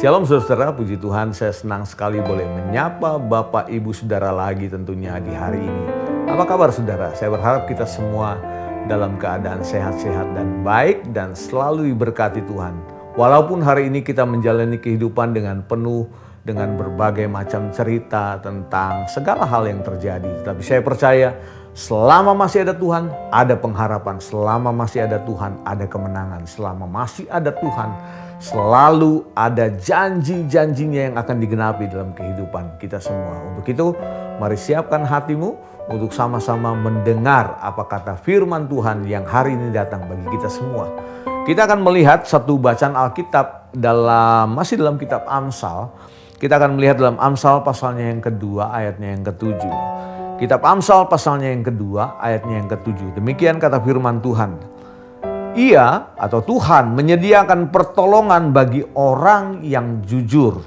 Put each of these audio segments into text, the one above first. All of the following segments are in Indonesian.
Shalom saudara, puji Tuhan, saya senang sekali boleh menyapa Bapak Ibu Saudara lagi tentunya di hari ini. Apa kabar saudara? Saya berharap kita semua dalam keadaan sehat-sehat dan baik dan selalu diberkati Tuhan. Walaupun hari ini kita menjalani kehidupan dengan penuh dengan berbagai macam cerita tentang segala hal yang terjadi. Tetapi saya percaya selama masih ada Tuhan, ada pengharapan. Selama masih ada Tuhan, ada kemenangan. Selama masih ada Tuhan, selalu ada janji-janjinya yang akan digenapi dalam kehidupan kita semua. Untuk itu, mari siapkan hatimu untuk sama-sama mendengar apa kata firman Tuhan yang hari ini datang bagi kita semua. Kita akan melihat satu bacaan Alkitab masih dalam kitab Amsal. Kita akan melihat dalam Amsal pasalnya yang kedua, ayatnya yang ketujuh. Kitab Amsal pasalnya yang kedua, ayatnya yang ketujuh. Demikian kata firman Tuhan. Ia atau Tuhan menyediakan pertolongan bagi orang yang jujur,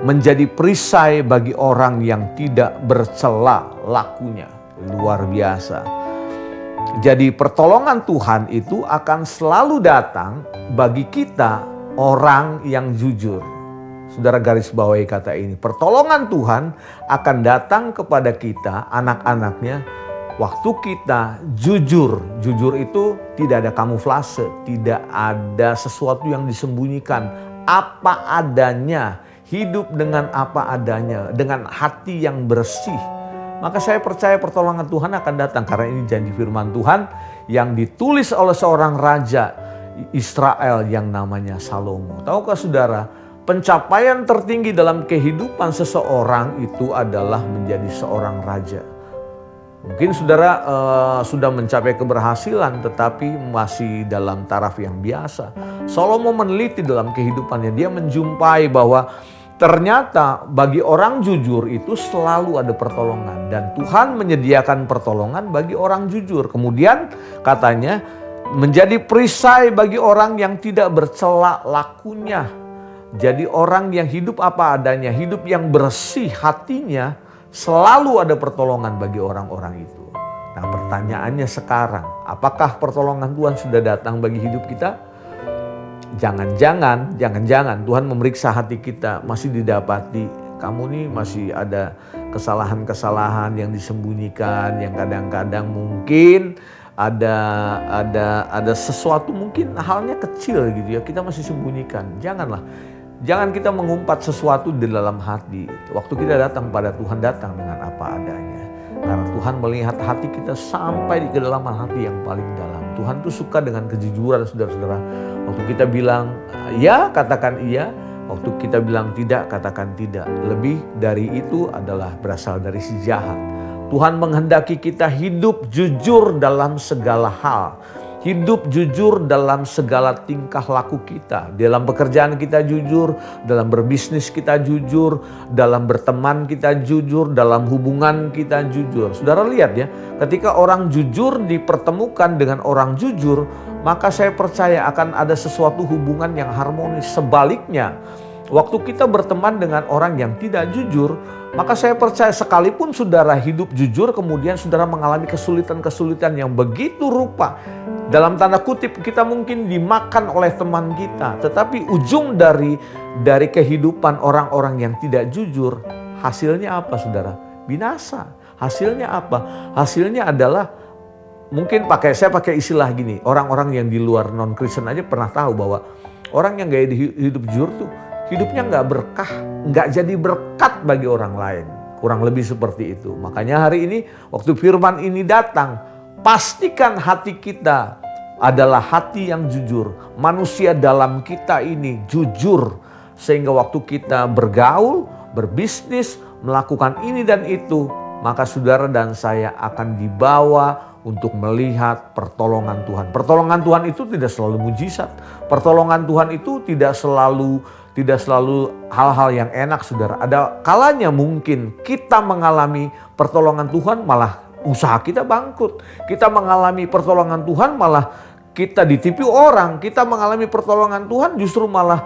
menjadi perisai bagi orang yang tidak bercela lakunya. Luar biasa. Jadi pertolongan Tuhan itu akan selalu datang bagi kita orang yang jujur. Saudara garis bawahi kata ini. Pertolongan Tuhan akan datang kepada kita, anak-anaknya, waktu kita jujur. Jujur itu tidak ada kamuflase, tidak ada sesuatu yang disembunyikan. Apa adanya, hidup dengan apa adanya, dengan hati yang bersih. Maka saya percaya pertolongan Tuhan akan datang karena ini janji firman Tuhan yang ditulis oleh seorang raja Israel yang namanya Salomo. Tahukah saudara, pencapaian tertinggi dalam kehidupan seseorang itu adalah menjadi seorang raja. Mungkin saudara sudah mencapai keberhasilan tetapi masih dalam taraf yang biasa. Salomo meneliti dalam kehidupannya, dia menjumpai bahwa ternyata bagi orang jujur itu selalu ada pertolongan. Dan Tuhan menyediakan pertolongan bagi orang jujur. Kemudian katanya menjadi perisai bagi orang yang tidak bercela lakunya. Jadi orang yang hidup apa adanya, hidup yang bersih hatinya, selalu ada pertolongan bagi orang-orang itu. Nah pertanyaannya sekarang, apakah pertolongan Tuhan sudah datang bagi hidup kita? Jangan-jangan Tuhan memeriksa hati kita, masih didapati kamu nih masih ada kesalahan-kesalahan yang disembunyikan, yang kadang-kadang mungkin ada sesuatu mungkin halnya kecil gitu ya, kita masih sembunyikan. Jangan kita mengumpat sesuatu di dalam hati. Waktu kita datang pada Tuhan, datang dengan apa adanya. Karena Tuhan melihat hati kita sampai di kedalaman hati yang paling dalam. Tuhan tuh suka dengan kejujuran saudara-saudara. Waktu kita bilang ya, katakan iya. Waktu kita bilang tidak, katakan tidak. Lebih dari itu adalah berasal dari si jahat. Tuhan menghendaki kita hidup jujur dalam segala hal. Hidup jujur dalam segala tingkah laku kita. Dalam pekerjaan kita jujur, dalam berbisnis kita jujur, dalam berteman kita jujur, dalam hubungan kita jujur. Saudara lihat ya, ketika orang jujur dipertemukan dengan orang jujur, maka saya percaya akan ada sesuatu hubungan yang harmonis. Sebaliknya, waktu kita berteman dengan orang yang tidak jujur, maka saya percaya sekalipun saudara hidup jujur, kemudian saudara mengalami kesulitan-kesulitan yang begitu rupa. Dalam tanda kutip kita mungkin dimakan oleh teman kita. Tetapi ujung dari kehidupan orang-orang yang tidak jujur, hasilnya apa saudara? Binasa. Hasilnya apa? Hasilnya adalah mungkin saya pakai istilah gini. Orang-orang yang di luar non-Kristen aja pernah tahu bahwa orang yang gaya hidup jujur tuh hidupnya gak berkah, gak jadi berkat bagi orang lain. Kurang lebih seperti itu. Makanya hari ini waktu firman ini datang, pastikan hati kita adalah hati yang jujur. Manusia dalam kita ini jujur. Sehingga waktu kita bergaul, berbisnis, melakukan ini dan itu, maka saudara dan saya akan dibawa untuk melihat pertolongan Tuhan. Pertolongan Tuhan itu tidak selalu mujizat. Pertolongan Tuhan itu tidak selalu hal-hal yang enak saudara. Ada kalanya mungkin kita mengalami pertolongan Tuhan malah usaha kita bangkrut. Kita mengalami pertolongan Tuhan malah kita ditipu orang. Kita mengalami pertolongan Tuhan justru malah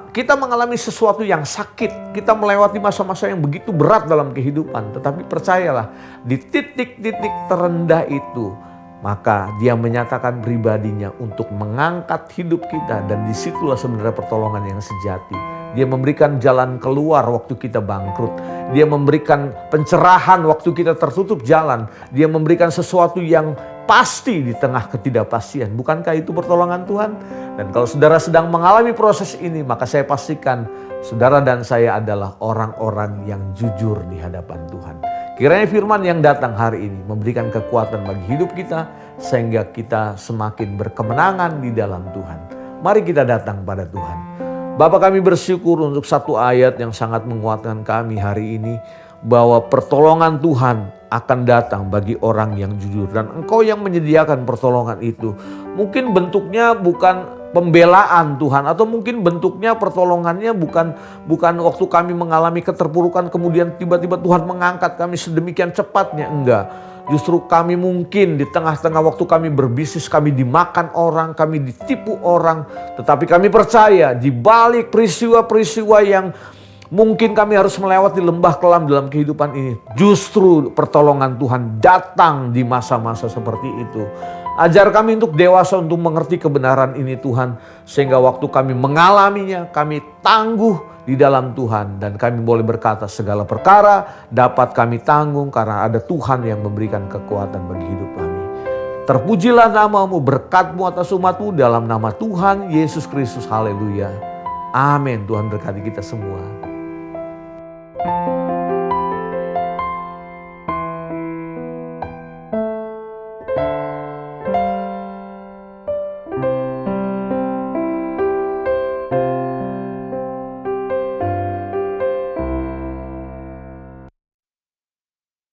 kita mengalami sesuatu yang sakit, kita melewati masa-masa yang begitu berat dalam kehidupan. Tetapi percayalah, di titik-titik terendah itu, maka Dia menyatakan pribadinya untuk mengangkat hidup kita. Dan disitulah sebenarnya pertolongan yang sejati. Dia memberikan jalan keluar waktu kita bangkrut. Dia memberikan pencerahan waktu kita tertutup jalan. Dia memberikan sesuatu yang pasti di tengah ketidakpastian. Bukankah itu pertolongan Tuhan? Dan kalau saudara sedang mengalami proses ini, maka saya pastikan saudara dan saya adalah orang-orang yang jujur di hadapan Tuhan. Kiranya firman yang datang hari ini memberikan kekuatan bagi hidup kita, sehingga kita semakin berkemenangan di dalam Tuhan. Mari kita datang pada Tuhan. Bapa, kami bersyukur untuk satu ayat yang sangat menguatkan kami hari ini, bahwa pertolongan Tuhan akan datang bagi orang yang jujur. Dan Engkau yang menyediakan pertolongan itu. Mungkin bentuknya bukan pembelaan Tuhan, atau mungkin bentuknya pertolongannya bukan waktu kami mengalami keterpurukan kemudian tiba-tiba Tuhan mengangkat kami sedemikian cepatnya. Enggak. Justru kami mungkin di tengah-tengah waktu kami berbisnis, kami dimakan orang, kami ditipu orang. Tetapi kami percaya di balik peristiwa-peristiwa yang mungkin kami harus melewati lembah kelam dalam kehidupan ini, justru pertolongan Tuhan datang di masa-masa seperti itu. Ajar kami untuk dewasa, untuk mengerti kebenaran ini Tuhan. Sehingga waktu kami mengalaminya, kami tangguh di dalam Tuhan. Dan kami boleh berkata segala perkara dapat kami tanggung karena ada Tuhan yang memberikan kekuatan bagi hidup kami. Terpujilah nama-Mu, berkat-Mu atas umat-Mu dalam nama Tuhan Yesus Kristus. Haleluya. Amin. Tuhan berkati kita semua.